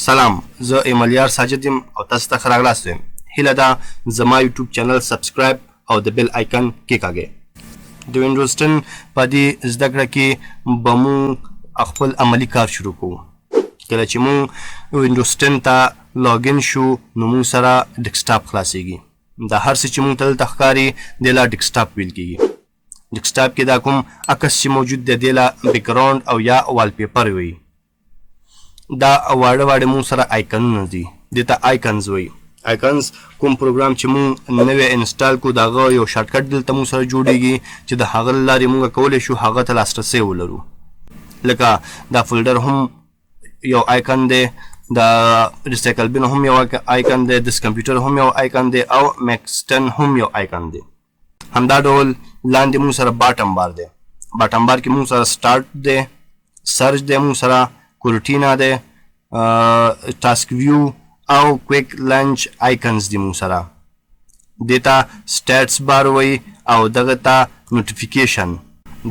سلام، زه ایمالیار ساجد یم او تاسو ته ښه راغلاست وایم. هیله ده زما یوټیوب چینل سبسکرایب او د بیل آیکن کېکاږئ. د وینډوز 10 په دې زده کړه کې به مونږ خپل عملي کار شروع کوو. کله چې مونږ وینډوز 10 ته لاګین شو نو مونږ سره ډیسکټاپ خلاصیږي. دا هر څه چې مونږ ته دلته ښکاري دې له ډیسکټاپ ویل کېږي. ډیسکټاپ کې دا کوم عکس چې موجود دی دې له بیکګراوند او یا والپیپر وي. دا واړه واړه مونږ سره آیکنونه دي، دې ته آیکنز وایي. آیکنز کوم پروګرام چې مونږ نوی انسټال کو د هغه یو شارټکټ دلته مونږ سره جوړیږي چې د هغه له لارې مونږ کولی شو هغه ته لاسرسی ولرو. لکه دا فولډر هم یو آیکن دی، د ریسایکل بین هم یو آیکن دی، دس کمپیوټر هم یو آیکن دی او میکسټن هم یو آیکن دی. همدا ډول لاندې مونږ سره باټم بار دی. باټم بار کې مونږ سره سټارټ دی، سرچ دی مونږ سره، کورټینا دی، ټاسک ویو او کویک لنچ آیکنز دی مونږ سره. دې ته سټیټس بار وایي او دغه ته نوټیفیکیشن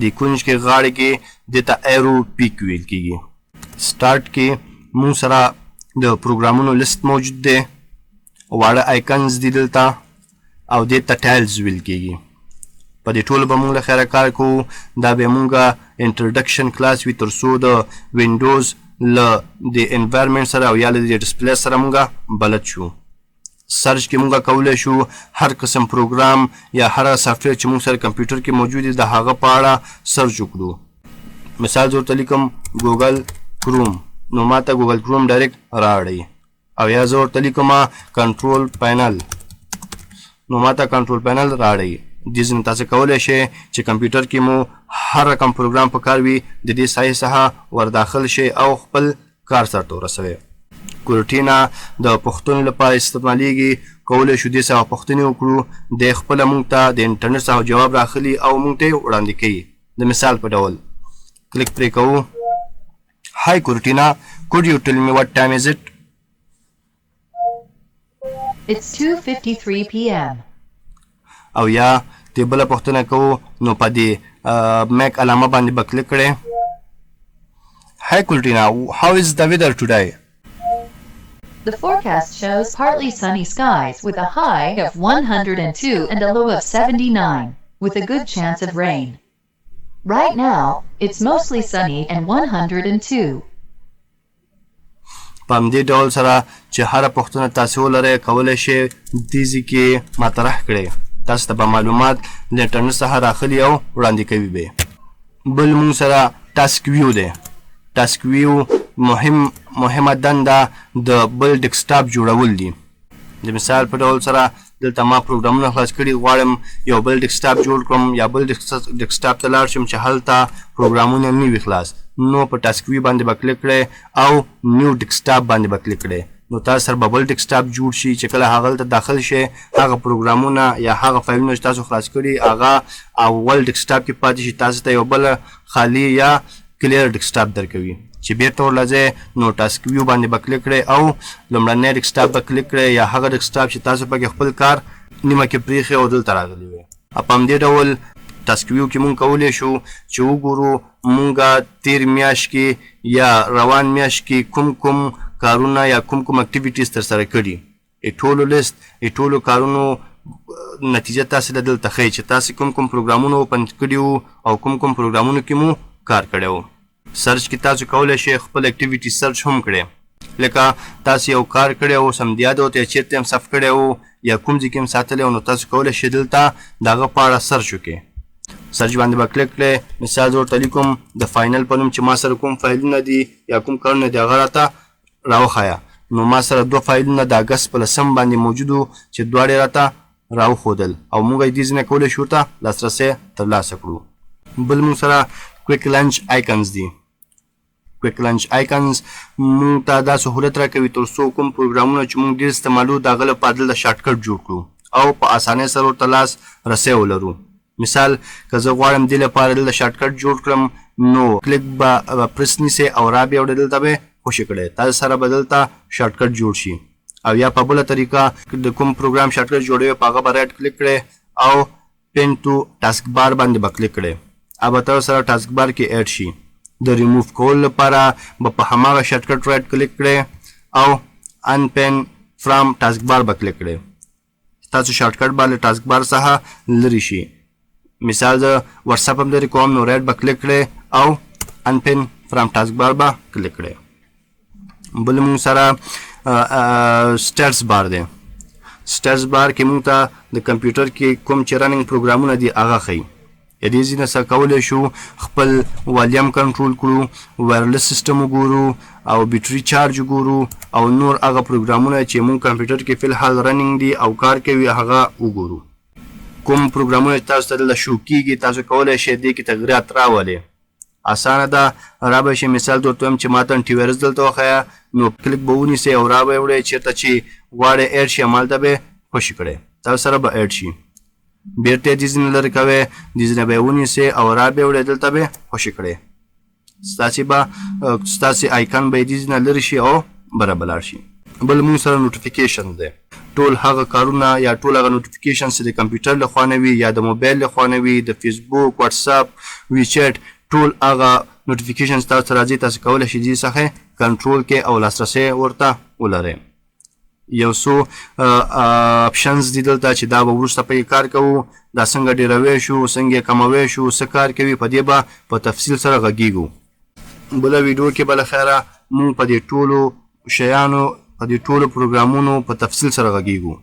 د کونج کې غاړې کې دې ته ایرو پیک ویل کېږي. سټارټ کې مونږ سره د پروګرامونو لیست موجود دی، واړه آیکنز دي دلته او دې ته ټایلز ویل کېږي. په دې ټولو به مونږ له خیره کار کوو. دا به مونږه انټروډکشن کلاس وي تر څو د وینډوز له د انوایرمنټ سره او یا له د ډسپلی سره مونږه بلد شو. سرچ کې مونږه کولی شو هر قسم پروګرام یا هر سافټویر چې مونږ سره کمپیوټر کې موجود دی د هغه په اړه سرچ وکړو. مثال زه ورته لیکم ګوګل کروم، نو ما ته ګوګل کروم ډایرکټ راوړئ. او یا زه ورته لیکم کنټرول پینل، نو ما ته کنټرول پینل راوړئ. دې ځینې تاسو کولی شئ چې کمپیوټر کې مو هر رقم پروګرام په کار وي د دې سایې څخه ورداخل شئ او خپل کار سرته ورسوئ. کورټینا د پوښتنو لپاره استعمالیږي. کولی شو دې څخه پوښتنې وکړو، د خپله مونږ ته د انټرنټ څخه جواب راخلي او مونږ ته یې وړاندې کوي. د مثال په ډول کلیک پرې کوو. Hi Cortina, could you tell me what time is it? It's 2:53 p.m. او یا دې بله پوښتنه کوو نو په دې میک علامه باندې به کلیک کړئ. Hi Cortina, how is the weather today? The forecast shows partly sunny skies with a high of 102 and a low of 79, with a good chance of rain. Right now, it's mostly sunny and 102. په همدې ډول سره چې هره پوښتنه تاسې ولرئ کولی شئ دې ځای کې مطرح کړئ. تاسو ته به معلومات له انټرنټ څخه راخلي او وړاندې کوي به. بل مونږ سره ټاسک ویو دی. ټاسک ویو مهمه دنده د بل ډیسکټاپ جوړول دي. د مثال په ډول سره دلته ما پروګرامونه خلاص کړي، غواړم یو بل ډیسکټاپ جوړ کړم یا بل ډیسکټاپ ته لاړ شم چې هلته پروګرامونه نه وي خلاص، نو په ټاسک ویو باندې به کلیک کړئ او نیو ډیسکټاپ باندې به کلیک کړئ. نو تاسو سره به بل ډیسکټاپ جوړ شي چې کله هغه ته داخل شي هغه پروګرامونه یا هغه فایلونه چې تاسو خلاص کړي هغه اول ډیسکټاپ کې پاتې شي، تاسو ته یو بل خالي یا کلیر ډیسکټاپ درکوي. چې بیرته ورلځئ نو ټاسک ویو باندې به کلیک کړئ او لومړنی ډیسکټاپ به کلیک کړئ یا هغه ډیسکټاپ چې تاسو پکې خپل کار نیمه کې پرېښی او دلته راغلی وي. په همدې ډول ټاسک ویو کې مونږ کولی شو چې وګورو مونږه تیر میاشت کې یا روان میاشت کې کوم کارونه یا کوم اکټیویټیز ترسره کړي. ټولو لیست ټولو کارونو نتیجه تاسې له دلته ښیي چې تاسې کوم پروګرامونه اوپن کړي وو او کوم پروګرامونو کې مو کار کړی و. سرچ کې تاسو کولی شئ خپل اکټیویټي سرچ هم کړئ. لکه تاسو یو کار کړی و سمدیا د ورته چیرته هم صف کړی و یا کوم ځای کې هم ساتلی و، نو تاسو کولی شئ دلته د هغه په اړه سرچ وکړئ. سرچ باندې به کلیک کړئ. مثال زه ورته لیکم د فاینل په نوم چې ما سره کوم فایلونه دي یا کوم کارونه دي هغه راته راوښایه. نو ما سره 2 فایلونه د اګست په 10 باندې موجود وو چې دواړې راته راوښودل او موږ یې دې ځای نه کولی شو ورته لاسرسی ترلاسه کړو. بل موږ سره کویک لنچ آیکنز دي. کویک لنچ آیکنز مونږ ته دا سهولت راکوي تر څو کوم پروګرامونه چې مونږ ډېر استعمالو د هغه لپاره دلته شارټکټ جوړ کړو او په اسانۍ سره ورته لاس رسی ولرو. مثال که زه غواړم دې لپاره دلته شارټکټ جوړ کړم نو کلیک به پرس نیسئ او را بیا دلته به خوشې کړئ. تاسو سره به دلته شارټکټ جوړ شي. او یا په بله طریقه د کوم پروګرام شارټکټ جوړوي په هغه به رایټ کلیک کړئ او پین ټو ټاسک بار باندې به کلیک کړئ. به تاسو سره ټاسک بار کې ایډ شي. د ریموف کول لپاره به په هماغه شارټکټ رایټ کلیک کړئ او unpin from taskbar به کلیک کړئ. تاسو شارټکټ به له ټاسک بار څخه لرې شي. مثال زه واتساپ هم لرې کوم نو رایټ به کلیک کړئ او unpin from taskbar به کلیک کړئ. بل موږ سره سټیټس بار دی. سټیټس بار کې موږ ته د کمپیوټر کې کوم چې رننګ پروګرامونه دي هغه ښیي. د دې ځینې څخه کولی شو خپل والیوم کنټرول کړو، وایرلیس سیسټم وګورو او بیټري چارج وګورو او نور هغه پروګرامونه چې موږ کمپیوټر کې فی الحال رننګ دي او کار کوي هغه وګورو. کوم پروګرامونه تاسو ته دلته شو کیږي تاسو کولی شئ دې کې تغیرات راولئ. اسانه ده را به شي. مثال درته وایم چې ماته انټي وایرس دلته وښیه نو کلیک به ونیسئ او را به یې وړئ چېرته چې غواړئ ایډ شي همالته به یې خوشي کړئ تاسو سره به ایډ شي. بیرته دې ځینې لرې کوئ دې ځینې به یې ونیسئ او را به یې وړئ دلته به یې خوشي کړئ. ستاسې آیکن به یې دې ځینې لرې شي او برابر لاړ شي. بل موږ سره نوټیفیکیشن دی. ټول هغه کارونه یا ټول هغه نوټیفیکیشن چې د کمپیوټر لخوا نه وي یا د موبایل لخوا نه وي، د فیسبوک، واتساپ، ویچیټ، ټول هغه نوټیفیکیشن تاسو ته راځي تاسو کولی شئ دې څخه کنټرول کې او لاسرسی ورته ولرئ. یو څو اپشنز دي دلته چې دا به وروسته پکې کار کوو. دا څنګه ډیروی شو، څنګه یې کموی شو، څه کار کوي، په دې به په تفصیل سره غږیږو. بله ویډیو کې به له خیره موږ په دې ټولو شیانو په دې ټولو پروګرامونو په تفصیل سره غږیږو.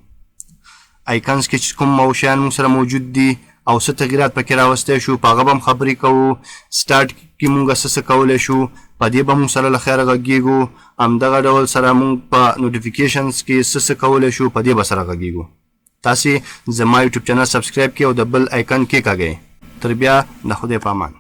آیکنز کې چې کوم شیان موږ سره موجود دي او څه تغییرات پکې راوستی شو په هغه به هم خبرې کوو. سټارټ کې موږ څه کولی شو په دې به موږ سره له خیره غږیږو. همدغه ډول سره موږ په نوټیفیکیشنز کې څه کولی شو په دې به سره غږیږو. تاسې زما یوټیوب چینل سبسکرایب کړئ او د بل آیکن کېکاږئ. تر بیا د خدای په امان.